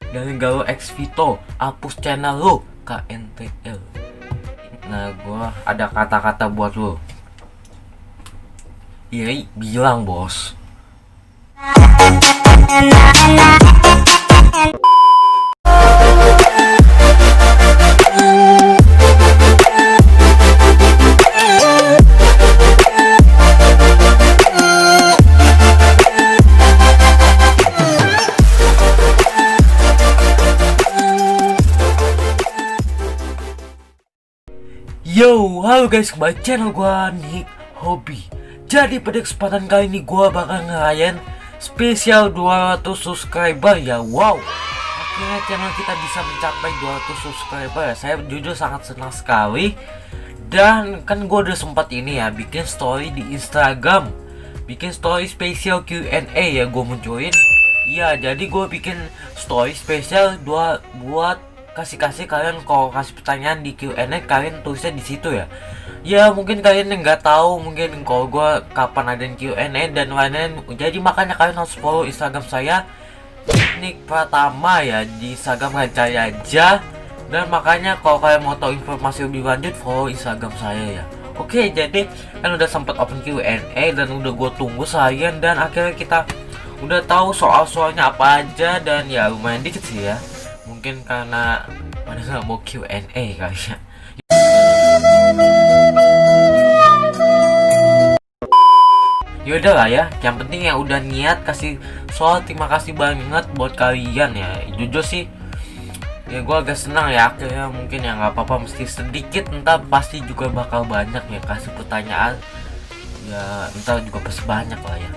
dari Galuh X Vito, hapus channel lu KNTL. Nah, gua ada kata-kata buat lu. Iya, bilang bos. Yo, halo guys, kembali channel gua Nick Hobi. Jadi pada kesempatan kali ini gua bakal ngerayain spesial 200 subscriber ya. Wow, akhirnya channel kita bisa mencapai 200 subscriber ya. Saya jujur sangat senang sekali. Dan kan gua udah sempat ini ya, bikin story di Instagram, bikin story spesial Q&A ya, gua munculin. Ya, jadi gua bikin story spesial buat kasih kalian, kalau kasih pertanyaan di Q&A kalian tulisnya di situ ya. Ya mungkin kalian yang nggak tahu mungkin kalau gue kapan ada Q&A dan lain-lain. Jadi makanya kalian harus follow Instagram saya Nick Pratama ya, di Instagram kalian cari aja. Dan makanya kalau kalian mau tahu informasi lebih lanjut follow Instagram saya ya. Oke, jadi kan udah sempat open Q&A dan udah gue tunggu seharian dan akhirnya kita udah tahu soal-soalnya apa aja. Dan ya lumayan dikit sih ya, mungkin karena pada nggak mau Q&A kali ya. Yaudah lah ya, yang penting yang udah niat kasih soal, terima kasih banget buat kalian ya. Jujur sih ya gue agak senang ya, akhirnya mungkin ya nggak apa-apa, mesti sedikit entar pasti juga bakal banyak ya kasih pertanyaan ya, entar juga pasti banyak lah ya.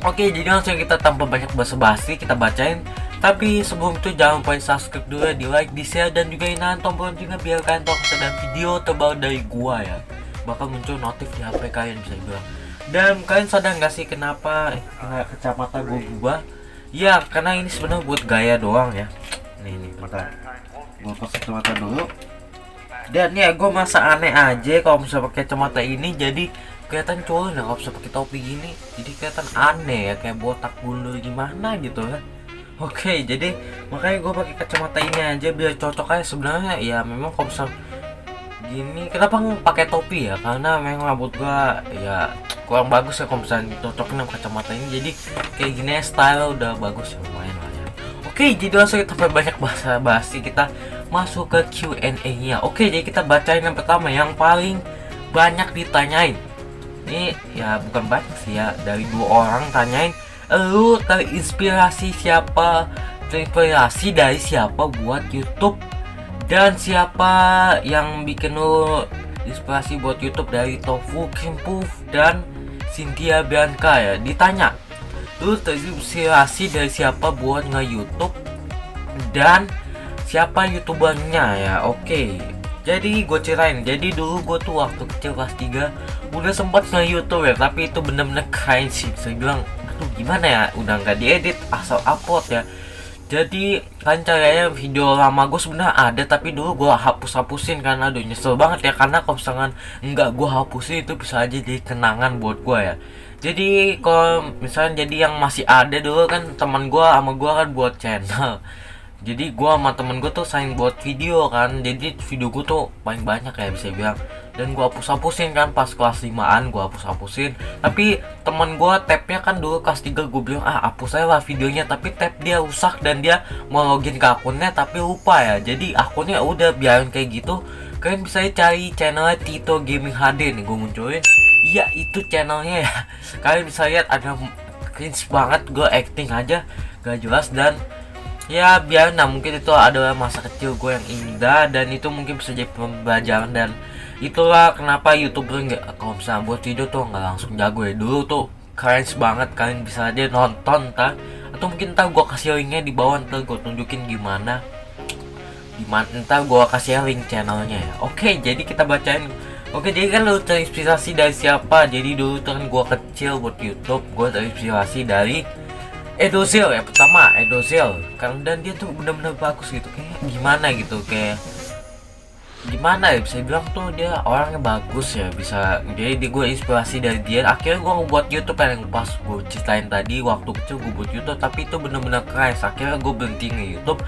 Oke, jadi langsung kita tanpa banyak basa-basi kita bacain. Tapi sebelum itu jangan lupa subscribe dulu, di like, di share, dan juga nyalain tombol loncengnya biar kalian tahu ketika video terbaru dari gua ya. Bakal muncul notif di HP kalian bisa bilang. Dan kalian sadar nggak sih kenapa kacamata gua berubah? Ya karena ini sebenarnya buat gaya doang ya. Nih mata gua pakai kacamata dulu. Dan ya gua masa aneh aja kalau bisa pakai kacamata ini, jadi kelihatan culun ya kalau bisa pakai topi gini. Jadi kelihatan aneh ya, kayak botak bulu gimana gitu kan. Oke, jadi makanya gue pakai kacamata ini aja biar cocok aja sebenarnya ya. Memang kalau misal gini kenapa nggak pakai topi ya, karena memang rambut gue ya kurang bagus ya kalau misalnya cocokin sama kacamata ini. Jadi kayak gini ya, style udah bagus ya, lumayan lah ya. Oke, jadi langsung kita banyak basa-basi, kita masuk ke Q&A nya. Oke, jadi kita bacain yang pertama yang paling banyak ditanyain. Ini ya bukan banyak sih ya, dari 2 orang tanyain, lu terinspirasi dari siapa buat YouTube, dan siapa yang bikin lu inspirasi buat YouTube dari Tofu Kimpuf dan Cynthia Bianca ya. Ditanya lu terinspirasi dari siapa buat nge-YouTube dan siapa youtubernya ya. Oke, jadi gue ceritain, jadi dulu gue tuh waktu kecil kelas 3 udah sempat nge-YouTube ya, tapi itu bener-bener keren sih, saya bilang aduh gimana ya, udah nggak diedit asal upload ya. Jadi kan caranya video lama gue sebenarnya ada, tapi dulu gue hapusin karena aduh nyesel banget ya, karena kalau misalkan nggak gue hapusin itu bisa aja jadi kenangan buat gue ya. Jadi kalau misalnya jadi yang masih ada dulu kan, teman gue sama gue kan buat channel. Jadi gue sama temen gue tuh saling buat video kan, jadi video gue tuh paling banyak ya bisa bilang. Dan gue hapus-hapusin kan pas kelas 5an, gue hapus-hapusin. Tapi temen gue tabnya kan dulu kelas 3, gue bilang hapus aja lah videonya, tapi tab dia rusak dan dia mau login ke akunnya tapi lupa ya. Jadi akunnya udah biarin kayak gitu. Kalian bisa cari channelnya Tito Gaming HD nih, gue munculin. Iya itu channelnya ya. Kalian bisa lihat ada cringe banget, gue acting aja gak jelas. Dan ya biar mungkin itu adalah masa kecil gue yang indah, dan itu mungkin bisa jadi pembelajaran. Dan itulah kenapa YouTuber nggak, kalau misalnya buat video tuh nggak langsung jago ya. Dulu tuh keren banget, kalian bisa aja nonton ntar, atau mungkin ntar gue kasih linknya di bawah, ntar gue tunjukin gimana ntar gue kasih link channelnya ya. Oke, jadi kita bacain. Oke, jadi kan lu terinspirasi dari siapa? Jadi dulu tuh kan gue kecil buat YouTube, gue terinspirasi dari Edozil ya, pertama Edozil, karena dan dia tuh benar-benar bagus gitu, kayak gimana gitu, kayak gimana ya, bisa bilang tuh dia orangnya bagus ya, bisa jadi gue inspirasi dari dia. Akhirnya gue ngebuat YouTube yang pas gue ceritain tadi, waktu kecil gue buat YouTube tapi itu bener-bener keren. Akhirnya gue berhenti nge-YouTube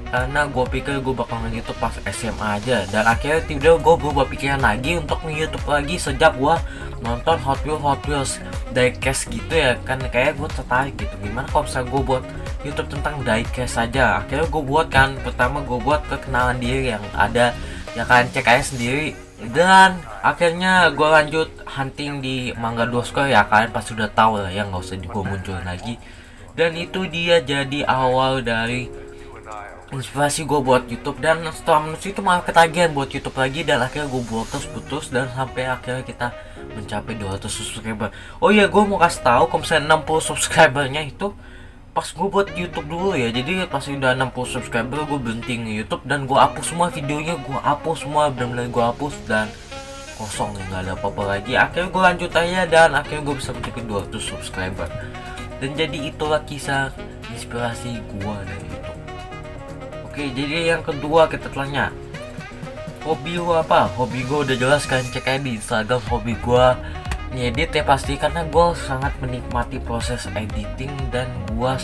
karena gue pikir gue bakal nge-YouTube pas SMA aja, dan akhirnya tiba-tiba gue berubah pikiran lagi untuk nge-YouTube lagi sejak gue nonton Hot Wheels diecast gitu ya kan. Kayak gue tertarik gitu, gimana kalau misalnya gue buat YouTube tentang diecast saja. Akhirnya gue buat kan, pertama gue buat kekenalan diri yang ada ya kan, cek aja sendiri. Dan akhirnya gue lanjut hunting di Mangga 2 Square ya kan, pas sudah tahu lah ya, nggak usah gue munculin lagi. Dan itu dia jadi awal dari inspirasi gue buat YouTube, dan setelah menuju itu malah ketagihan buat YouTube lagi, dan akhirnya gue buat terus putus, dan sampai akhirnya kita mencapai 200 subscriber. Oh iya, gue mau kasih tahu kalau misalnya 60 subscribernya itu pas gue buat YouTube dulu ya. Jadi pas udah 60 subscriber gue berhenti nge-YouTube dan gue hapus semua videonya, gue hapus semua, benar-benar gue hapus dan kosong ya, nggak ada apa-apa lagi. Akhirnya gue lanjut aja dan akhirnya gue bisa mencapai 200 subscriber. Dan jadi itulah kisah inspirasi gue dari YouTube. Oke, jadi yang kedua kita tanya, hobi lu apa? Hobi gue udah jelas kan, cek aja di Instagram. Hobi gue ngedit ya pasti, karena gue sangat menikmati proses editing, dan gue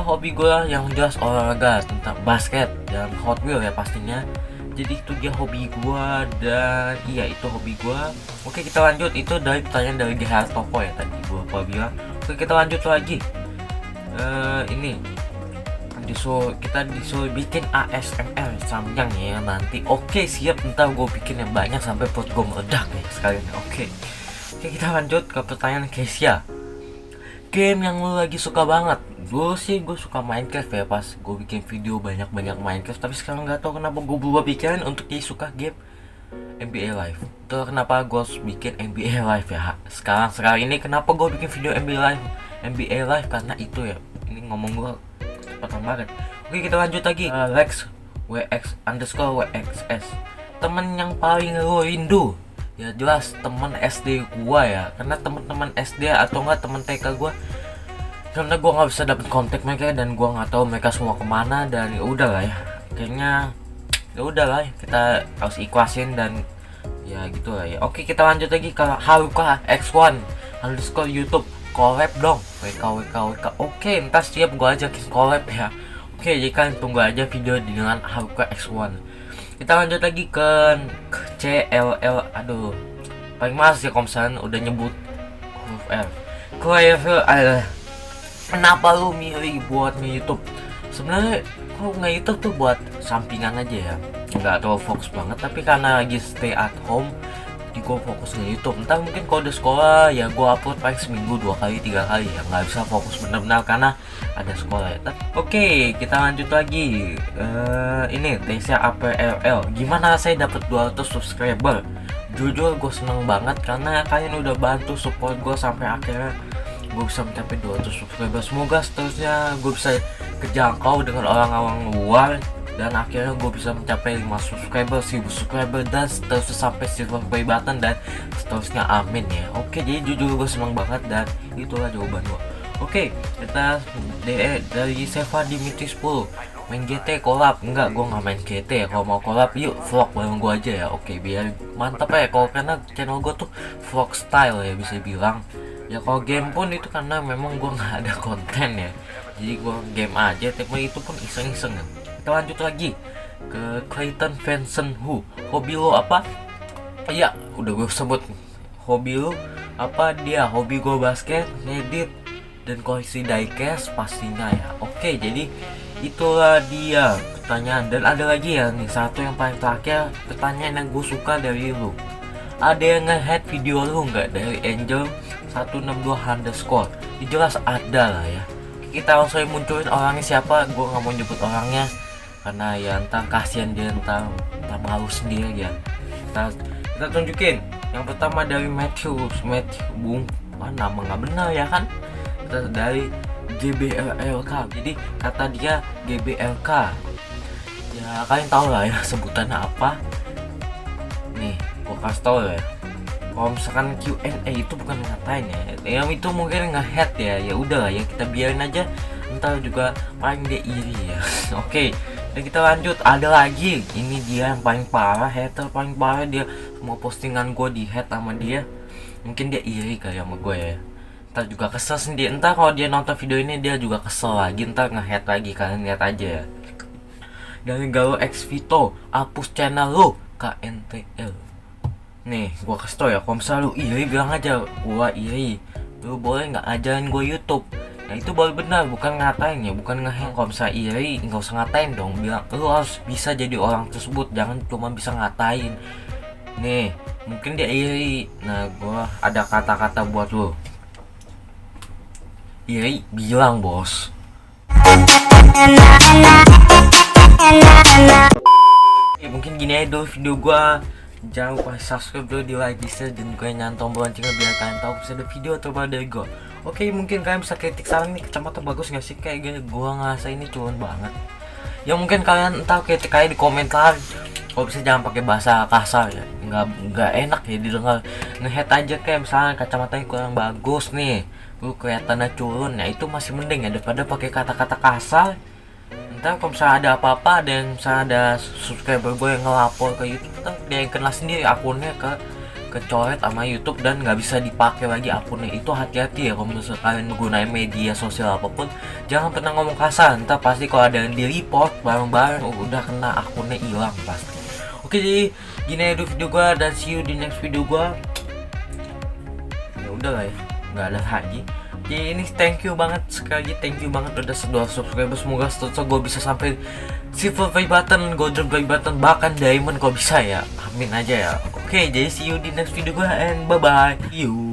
hobi gue yang jelas olahraga, tentang basket dan Hot Wheels ya pastinya. Jadi itu dia hobi gue, dan iya itu hobi gue. Oke, kita lanjut. Itu dari pertanyaan dari GH Toko ya tadi gue bilang. Oke, kita lanjut lagi. Ini kita disuruh bikin ASMR Samyang ya nanti. Oke, siap, ntar gue bikin yang banyak sampai perut gue meledak ya sekalian. Oke, kita lanjut ke pertanyaan Kesia. Game yang lu lagi suka banget? Gue sih gue suka Minecraft ya, pas gue bikin video banyak Minecraft. Tapi sekarang nggak tahu kenapa gue berubah pikiran untuk suka game NBA Live. Itu kenapa gue bikin NBA Live ya sekarang ini. Kenapa gue bikin video NBA Live karena itu ya, ini ngomong gue cepatan banget. Oke, kita lanjut lagi. Lex WX_WXS, temen yang paling lu rindu? Ya jelas temen SD gua ya, karena teman-teman SD atau enggak temen TK gua, karena gua nggak bisa dapet kontak mereka dan gua nggak tahu mereka semua kemana. Dan ya udah lah ya, kayaknya ya udah lah ya, kita harus ikhlasin dan ya gitu lah ya. Oke, kita lanjut lagi ke Haruka X1 _ YouTube. Collab dong, WK. Oke, entar siap gua ajakin collab ya. Oke, jadi kalian tunggu aja video dengan Haruka X1. Kita lanjut lagi ke CLL. Aduh, paling males ya kalau misalnya udah nyebut huruf F. Kenapa lu milih buat nge-YouTube? Sebenarnya kalau nge-YouTube tuh buat sampingan aja ya, nggak terlalu fokus banget. Tapi karena lagi stay at home, jadi gue fokus nge-YouTube. Entah mungkin kalau udah sekolah ya gue upload paling seminggu 2 kali 3 kali ya, nggak bisa fokus benar-benar karena ada sekolah ya. Oke, kita lanjut lagi. Ini Tesya APRL, gimana saya dapat 200 subscriber? Jujur gue seneng banget karena kalian udah bantu support gue sampai akhirnya gue bisa mencapai 200 subscriber. Semoga seterusnya gue bisa kejangkau dengan orang-orang luar, dan akhirnya gue bisa mencapai 5 subscriber, 1000 subscriber, dan seterusnya sampai silver play button, dan seterusnya, amin ya. Oke, jadi jujur gue seneng banget, dan itulah jawaban gue. Oke, kita dari Seva Dimitri 10, main GT collab? Enggak, gue nggak main GT ya. Kalau mau collab yuk vlog bareng gue aja ya. Oke, biar mantap ya. Kalau karena channel gue tuh vlog style ya, bisa bilang ya. Kalau game pun itu karena memang gue nggak ada konten ya, jadi gue game aja, tapi itu pun iseng-iseng ya. Kita lanjut lagi ke Clayton Vincent Hu, hobi lo apa? Iya, udah gue sebut hobi lo apa. Dia hobi gue basket, ngedit, dan koleksi diecast pastinya ya. Oke, jadi itulah dia pertanyaan. Dan ada lagi ya nih, satu yang paling terakhir, pertanyaan yang gue suka dari lu. Ada yang nge-head video lu nggak? Dari Angel 162_. Jelas ada lah ya. Kita langsung munculin orangnya siapa. Gue nggak mau nyebut orangnya karena ya entar kasihan dia, entar malu sendiri ya. Kita tunjukin. Yang pertama dari Matthew Bung, nama nggak benar ya kan. Kita dari GBLK. Jadi kata dia GBLK ya, kalian tahu lah ya sebutannya apa. Nih, gue kasih tau ya, kalau misalkan Q&A itu bukan ngatain ya, yang itu mungkin nge-head ya. Ya udah lah ya, kita biarin aja, ntar juga paling dia iri ya. Oke, Dan kita lanjut, ada lagi, ini dia yang paling parah, hater paling parah. Dia mau postingan gue di hate sama dia. Mungkin dia iri kali sama gue ya. Ntar juga kesel sendiri, entar kalau dia nonton video ini dia juga kesel lagi, ntar nge-hate lagi. Kalian lihat aja ya. Dari Galuh X Vito, hapus channel lu KNTL. Nih gua kasih tau ya, kalau misalnya lu iri bilang aja gua iri, lu boleh nggak ajarin gua YouTube. Nah itu baru benar, bukan ngatain ya, bukan nge-hate. Kalau misalnya iri nggak usah ngatain dong, bilang lu harus bisa jadi orang tersebut, jangan cuma bisa ngatain. Nih mungkin dia iri, nah gua ada kata-kata buat lu. Iri bilang bos. Mungkin gini aja dulu video gua. Jangan lupa subscribe dulu, di like, di share, dan gue nyalain tombol loncengnya biar kalian tahu bisa ada video terbaru dari gue. Oke, mungkin kalian bisa kritik saran nih, kacamata bagus gak sih? Kayak gue ngerasa ini cuman banget. Ya mungkin kalian entah kritik kalian di komentar. Kalau bisa jangan pakai bahasa kasar ya, nggak enak ya didengar. Nge-hate aja kayak misalnya kacamatanya kurang bagus nih, lu kelihatannya culun, ya itu masih mending ya daripada pakai kata-kata kasar. Ntar kalau misalnya ada apa-apa, dan misalnya ada subscriber gue yang ngelapor ke YouTube, ntar dia yang kena sendiri akunnya kecoret sama YouTube dan nggak bisa dipakai lagi akunnya. Itu hati-hati ya kalau misalnya kalian menggunakan media sosial apapun, jangan pernah ngomong kasar. Ntar pasti kalau ada yang di report bareng-bareng, udah kena akunnya hilang pasti. Oke, jadi gini aja video gue, dan see you di next video gue. Ya udah lah ya, nggak ada lagi. Jadi ini thank you banget, sekali lagi thank you banget udah 2 subscriber. Semoga seterusnya gue bisa sampai silver play button, golden play button, bahkan diamond kalau bisa ya. Amin aja ya. Oke, jadi see you di next video gue, and bye bye. See you.